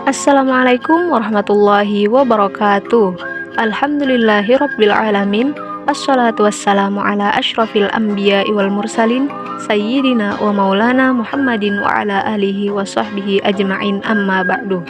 Assalamualaikum warahmatullahi wabarakatuh. Alhamdulillahirrabbilalamin. Assalatu wassalamu ala ashrafil anbiya wal mursalin Sayyidina wa maulana Muhammadin wa ala alihi wa sahbihi ajma'in, amma ba'du.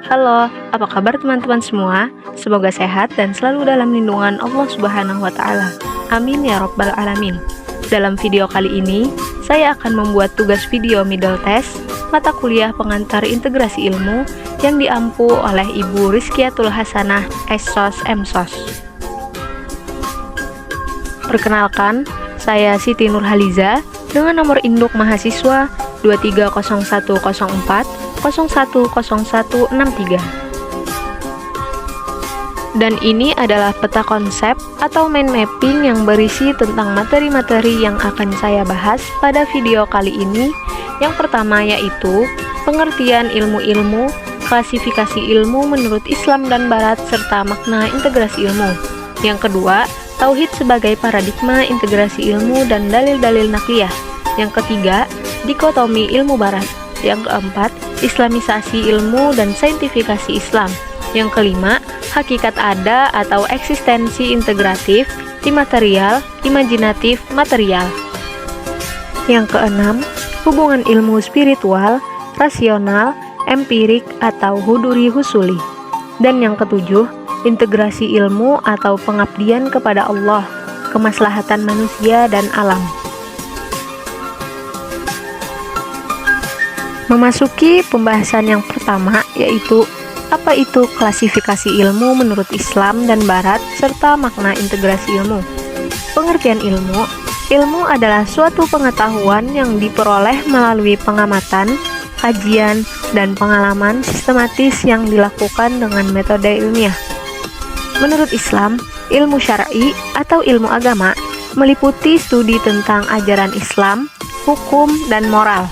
Halo, apa kabar teman-teman semua? Semoga sehat dan selalu dalam lindungan Allah Subhanahu wa Ta'ala. Amin ya Rabbal 'Alamin. Dalam video kali ini, saya akan membuat tugas video middle test mata kuliah pengantar integrasi ilmu yang diampu oleh Ibu Rizkiatul Hasanah SSOS MSOS. Perkenalkan, saya Siti Nurhaliza dengan nomor induk mahasiswa 230104010163. Dan ini adalah peta konsep atau mind mapping yang berisi tentang materi-materi yang akan saya bahas pada video kali ini. Yang pertama yaitu pengertian ilmu-ilmu, klasifikasi ilmu menurut Islam dan Barat, serta makna integrasi ilmu. Yang kedua, tauhid sebagai paradigma integrasi ilmu dan dalil-dalil nakliyah. Yang ketiga, dikotomi ilmu Barat. Yang keempat, islamisasi ilmu dan saintifikasi Islam. Yang kelima, hakikat ada atau eksistensi integratif, imaterial, imajinatif, material. Yang keenam, hubungan ilmu spiritual, rasional, empirik atau huduri husuli. Dan yang ketujuh, integrasi ilmu atau pengabdian kepada Allah, kemaslahatan manusia dan alam. Memasuki pembahasan yang pertama, yaitu apa itu klasifikasi ilmu menurut Islam dan Barat serta makna integrasi ilmu. Pengertian ilmu. Ilmu adalah suatu pengetahuan yang diperoleh melalui pengamatan, kajian, dan pengalaman sistematis yang dilakukan dengan metode ilmiah. Menurut Islam, ilmu syar'i atau ilmu agama meliputi studi tentang ajaran Islam, hukum, dan moral.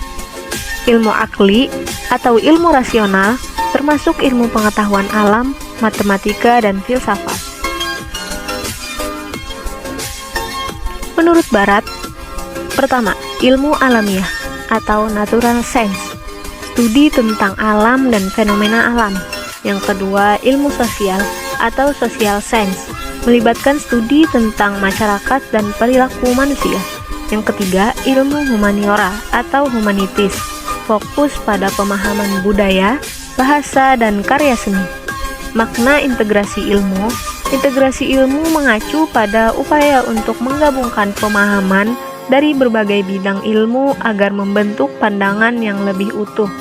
Ilmu akli atau ilmu rasional termasuk ilmu pengetahuan alam, matematika, dan filsafat. Menurut Barat, pertama, ilmu alamiah atau natural science, studi tentang alam dan fenomena alam. Yang kedua, ilmu sosial atau social science, melibatkan studi tentang masyarakat dan perilaku manusia. Yang ketiga, ilmu humaniora atau humanitis, fokus pada pemahaman budaya, bahasa, dan karya seni. Makna integrasi ilmu. Integrasi ilmu mengacu pada upaya untuk menggabungkan pemahaman dari berbagai bidang ilmu agar membentuk pandangan yang lebih utuh.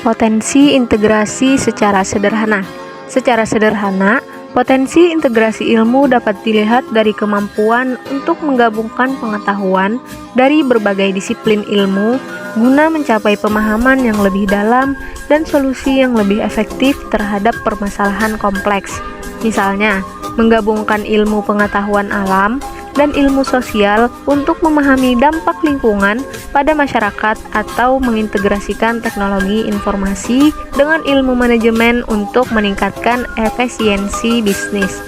Potensi integrasi secara sederhana. Secara sederhana, potensi integrasi ilmu dapat dilihat dari kemampuan untuk menggabungkan pengetahuan dari berbagai disiplin ilmu guna mencapai pemahaman yang lebih dalam dan solusi yang lebih efektif terhadap permasalahan kompleks. Misalnya, menggabungkan ilmu pengetahuan alam dan ilmu sosial untuk memahami dampak lingkungan pada masyarakat, atau mengintegrasikan teknologi informasi dengan ilmu manajemen untuk meningkatkan efisiensi bisnis.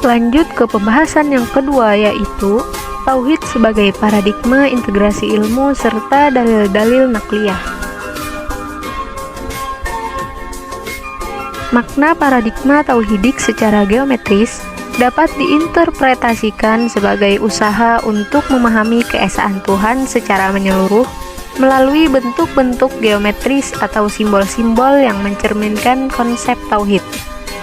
Lanjut ke pembahasan yang kedua, yaitu tauhid sebagai paradigma integrasi ilmu serta dalil-dalil nakliyah. Makna paradigma tauhidik secara geometris dapat diinterpretasikan sebagai usaha untuk memahami keesaan Tuhan secara menyeluruh melalui bentuk-bentuk geometris atau simbol-simbol yang mencerminkan konsep tauhid.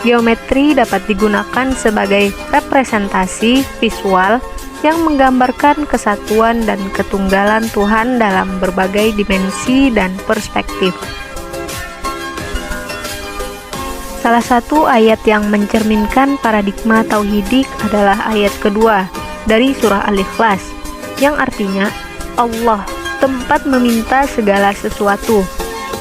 Geometri dapat digunakan sebagai representasi visual yang menggambarkan kesatuan dan ketunggalan Tuhan dalam berbagai dimensi dan perspektif. Salah satu ayat yang mencerminkan paradigma tauhidik adalah ayat kedua dari surah Al-Ikhlas, yang artinya Allah, tempat meminta segala sesuatu.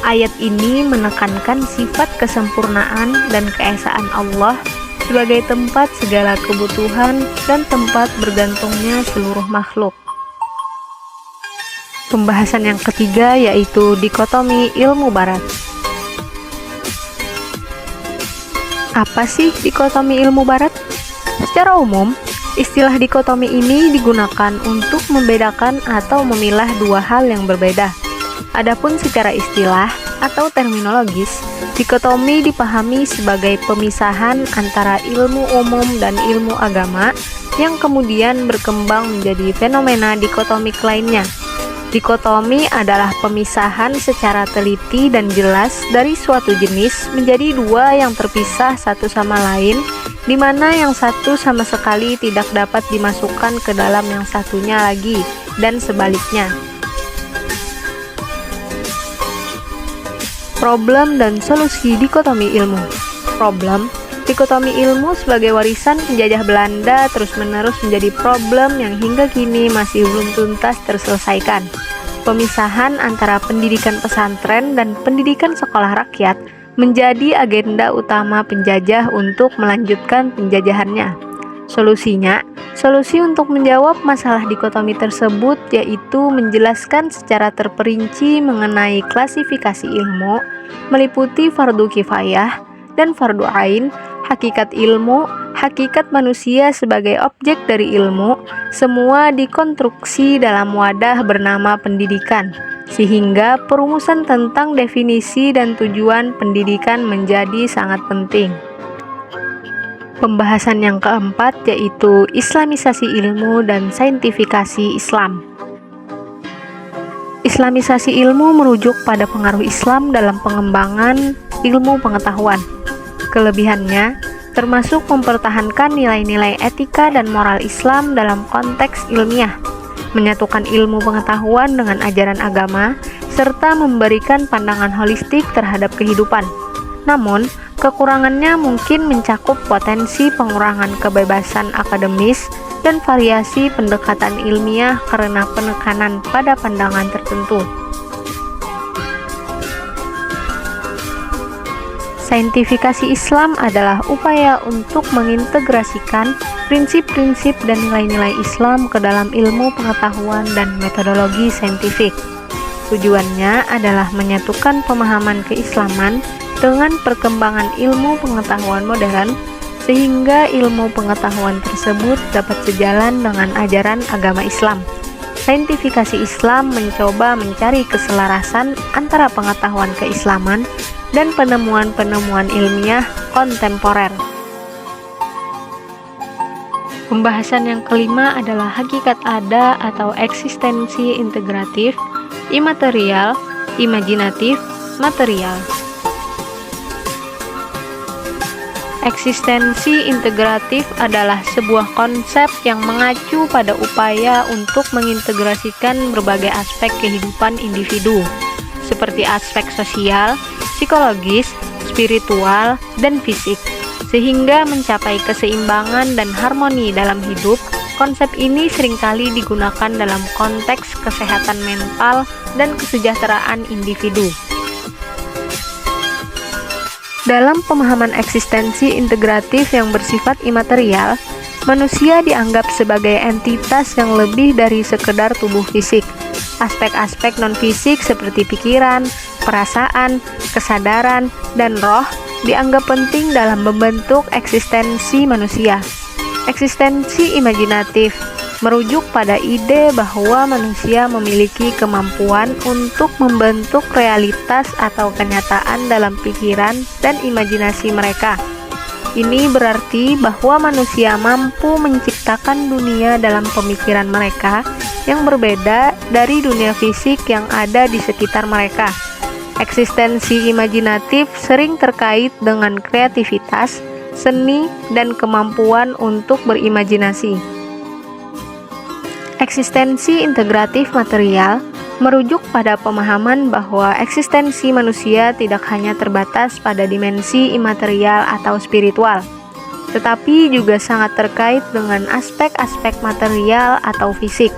Ayat ini menekankan sifat kesempurnaan dan keesaan Allah sebagai tempat segala kebutuhan dan tempat bergantungnya seluruh makhluk. Pembahasan yang ketiga yaitu dikotomi ilmu Barat. Apa sih dikotomi ilmu Barat? Secara umum, Istilah dikotomi ini digunakan untuk membedakan atau memilah dua hal yang berbeda, Adapun secara istilah atau terminologis, dikotomi dipahami sebagai pemisahan antara ilmu umum dan ilmu agama yang kemudian berkembang menjadi fenomena dikotomik lainnya. Dikotomi adalah pemisahan secara teliti dan jelas dari suatu jenis menjadi dua yang terpisah satu sama lain, di mana yang satu sama sekali tidak dapat dimasukkan ke dalam yang satunya lagi, dan sebaliknya. Problem dan solusi dikotomi ilmu. Problem, dikotomi ilmu sebagai warisan penjajah Belanda terus-menerus menjadi problem yang hingga kini masih belum tuntas terselesaikan. Pemisahan antara pendidikan pesantren dan pendidikan sekolah rakyat menjadi agenda utama penjajah untuk melanjutkan penjajahannya. Solusi untuk menjawab masalah dikotomi tersebut yaitu menjelaskan secara terperinci mengenai klasifikasi ilmu, meliputi fardu kifayah dan fardu ain, hakikat ilmu, hakikat manusia sebagai objek dari ilmu, semua dikonstruksi dalam wadah bernama pendidikan, sehingga perumusan tentang definisi dan tujuan pendidikan menjadi sangat penting. Pembahasan yang keempat yaitu Islamisasi ilmu dan saintifikasi Islam. Islamisasi ilmu merujuk pada pengaruh Islam dalam pengembangan ilmu pengetahuan. Kelebihannya termasuk mempertahankan nilai-nilai etika dan moral Islam dalam konteks ilmiah, menyatukan ilmu pengetahuan dengan ajaran agama, serta memberikan pandangan holistik terhadap kehidupan. Namun, kekurangannya mungkin mencakup potensi pengurangan kebebasan akademis dan variasi pendekatan ilmiah karena penekanan pada pandangan tertentu. Saintifikasi Islam adalah upaya untuk mengintegrasikan prinsip-prinsip dan nilai-nilai Islam ke dalam ilmu pengetahuan dan metodologi saintifik. Tujuannya adalah menyatukan pemahaman keislaman dengan perkembangan ilmu pengetahuan modern, sehingga ilmu pengetahuan tersebut dapat sejalan dengan ajaran agama Islam. Saintifikasi Islam mencoba mencari keselarasan antara pengetahuan keislaman dan penemuan-penemuan ilmiah kontemporer. Pembahasan yang kelima adalah hakikat ada atau eksistensi integratif, imaterial, imajinatif, material. Eksistensi integratif adalah sebuah konsep yang mengacu pada upaya untuk mengintegrasikan berbagai aspek kehidupan individu, seperti aspek sosial, psikologis, spiritual, dan fisik, sehingga mencapai keseimbangan dan harmoni dalam hidup. Konsep ini seringkali digunakan dalam konteks kesehatan mental dan kesejahteraan individu. Dalam pemahaman eksistensi integratif yang bersifat imaterial, manusia dianggap sebagai entitas yang lebih dari sekedar tubuh fisik. Aspek-aspek non-fisik seperti pikiran, perasaan, kesadaran, dan roh dianggap penting dalam membentuk eksistensi manusia. Eksistensi imajinatif merujuk pada ide bahwa manusia memiliki kemampuan untuk membentuk realitas atau kenyataan dalam pikiran dan imajinasi mereka. Ini berarti bahwa manusia mampu menciptakan dunia dalam pemikiran mereka yang berbeda dari dunia fisik yang ada di sekitar mereka. Eksistensi imajinatif sering terkait dengan kreativitas, seni, dan kemampuan untuk berimajinasi. Eksistensi integratif material merujuk pada pemahaman bahwa eksistensi manusia tidak hanya terbatas pada dimensi imaterial atau spiritual, tetapi juga sangat terkait dengan aspek-aspek material atau fisik.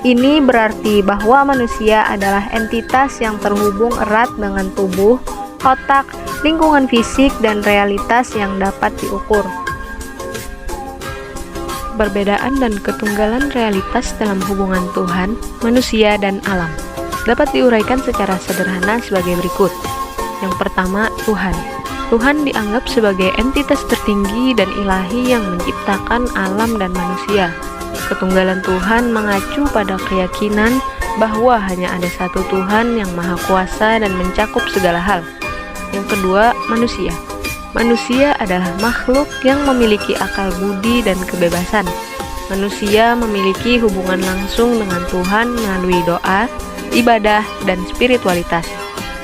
Ini berarti bahwa manusia adalah entitas yang terhubung erat dengan tubuh, otak, lingkungan fisik, dan realitas yang dapat diukur. Perbedaan dan ketunggalan realitas dalam hubungan Tuhan, manusia, dan alam dapat diuraikan secara sederhana sebagai berikut. Yang pertama, Tuhan. Tuhan dianggap sebagai entitas tertinggi dan ilahi yang menciptakan alam dan manusia. Ketunggalan Tuhan mengacu pada keyakinan bahwa hanya ada satu Tuhan yang Maha Kuasa dan mencakup segala hal. Yang kedua, manusia. Manusia adalah makhluk yang memiliki akal budi dan kebebasan. Manusia memiliki hubungan langsung dengan Tuhan melalui doa, ibadah, dan spiritualitas.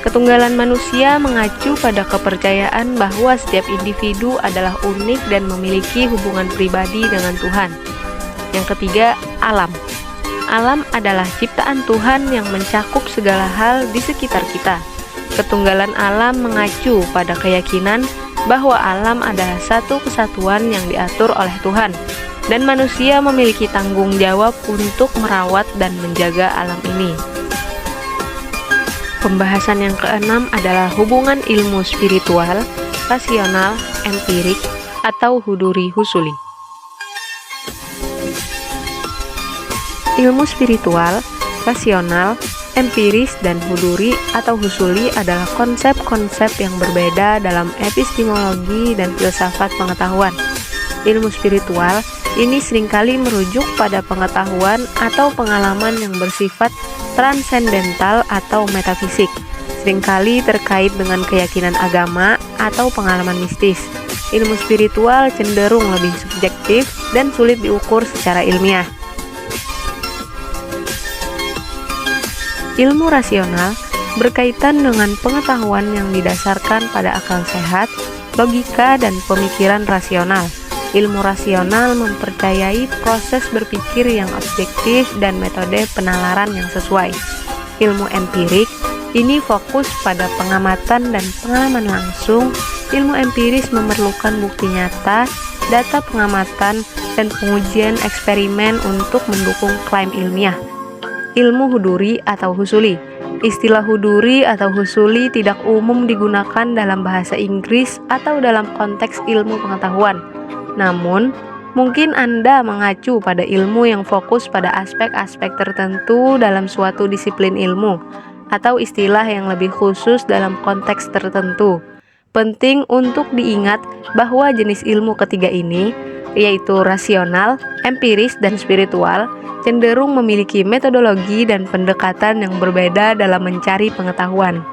Ketunggalan manusia mengacu pada kepercayaan bahwa setiap individu adalah unik dan memiliki hubungan pribadi dengan Tuhan. Yang ketiga, alam. Alam adalah ciptaan Tuhan yang mencakup segala hal di sekitar kita. Ketunggalan alam mengacu pada keyakinan bahwa alam adalah satu kesatuan yang diatur oleh Tuhan, dan manusia memiliki tanggung jawab untuk merawat dan menjaga alam ini. Pembahasan yang keenam adalah hubungan ilmu spiritual, rasional, empirik, atau huduri husuli. Ilmu spiritual, rasional, empiris, dan huduri atau husuli adalah konsep-konsep yang berbeda dalam epistemologi dan filsafat pengetahuan. Ilmu spiritual ini seringkali merujuk pada pengetahuan atau pengalaman yang bersifat transendental atau metafisik, seringkali terkait dengan keyakinan agama atau pengalaman mistis. Ilmu spiritual cenderung lebih subjektif dan sulit diukur secara ilmiah. Ilmu rasional berkaitan dengan pengetahuan yang didasarkan pada akal sehat, logika, dan pemikiran rasional. Ilmu rasional mempercayai proses berpikir yang objektif dan metode penalaran yang sesuai. Ilmu empirik ini fokus pada pengamatan dan pengalaman langsung. Ilmu empiris memerlukan bukti nyata, data pengamatan, dan pengujian eksperimen untuk mendukung klaim ilmiah. Ilmu huduri atau husuli. Istilah huduri atau husuli tidak umum digunakan dalam bahasa Inggris atau dalam konteks ilmu pengetahuan. Namun, mungkin Anda mengacu pada ilmu yang fokus pada aspek-aspek tertentu dalam suatu disiplin ilmu, atau istilah yang lebih khusus dalam konteks tertentu. Penting untuk diingat bahwa jenis ilmu ketiga ini, yaitu rasional, empiris, dan spiritual, cenderung memiliki metodologi dan pendekatan yang berbeda dalam mencari pengetahuan.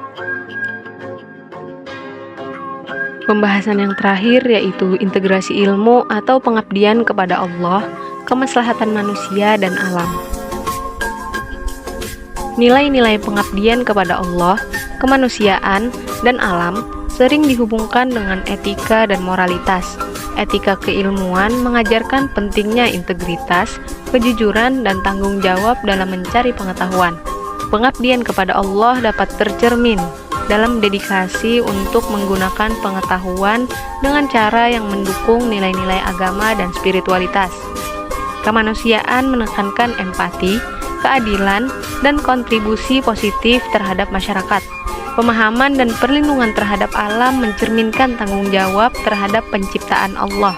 Pembahasan yang terakhir yaitu integrasi ilmu atau pengabdian kepada Allah, kemaslahatan manusia dan alam. Nilai-nilai pengabdian kepada Allah, kemanusiaan, dan alam sering dihubungkan dengan etika dan moralitas. Etika keilmuan mengajarkan pentingnya integritas, kejujuran, dan tanggung jawab dalam mencari pengetahuan. Pengabdian kepada Allah dapat tercermin dalam dedikasi untuk menggunakan pengetahuan dengan cara yang mendukung nilai-nilai agama dan spiritualitas. Kemanusiaan menekankan empati, keadilan, dan kontribusi positif terhadap masyarakat. Pemahaman dan perlindungan terhadap alam mencerminkan tanggung jawab terhadap penciptaan Allah.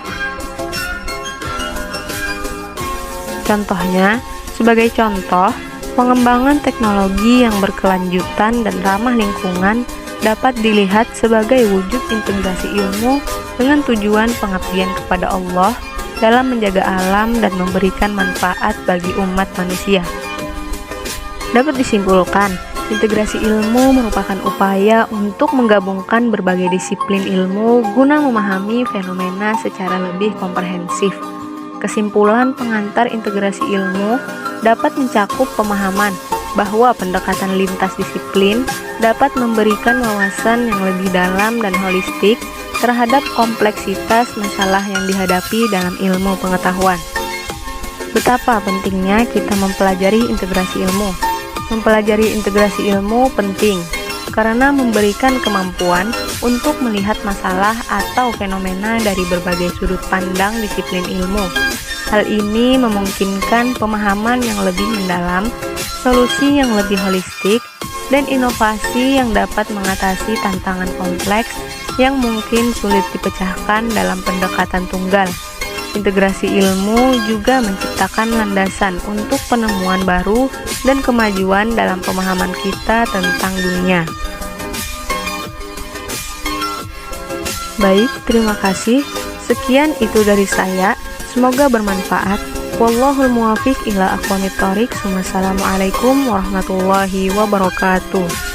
Contohnya, sebagai contoh, pengembangan teknologi yang berkelanjutan dan ramah lingkungan dapat dilihat sebagai wujud integrasi ilmu dengan tujuan pengabdian kepada Allah dalam menjaga alam dan memberikan manfaat bagi umat manusia. Dapat disimpulkan, integrasi ilmu merupakan upaya untuk menggabungkan berbagai disiplin ilmu guna memahami fenomena secara lebih komprehensif. Kesimpulan pengantar integrasi ilmu dapat mencakup pemahaman bahwa pendekatan lintas disiplin dapat memberikan wawasan yang lebih dalam dan holistik terhadap kompleksitas masalah yang dihadapi dalam ilmu pengetahuan. Betapa pentingnya kita mempelajari integrasi ilmu. Mempelajari integrasi ilmu penting karena memberikan kemampuan untuk melihat masalah atau fenomena dari berbagai sudut pandang disiplin ilmu. Hal ini memungkinkan pemahaman yang lebih mendalam, solusi yang lebih holistik, dan inovasi yang dapat mengatasi tantangan kompleks yang mungkin sulit dipecahkan dalam pendekatan tunggal. Integrasi ilmu juga menciptakan landasan untuk penemuan baru dan kemajuan dalam pemahaman kita tentang dunia. Baik, terima kasih. Sekian itu dari saya. Semoga bermanfaat. Wallahul muwafiq ila aqwamit thoriq. Wassalamualaikum warahmatullahi wabarakatuh.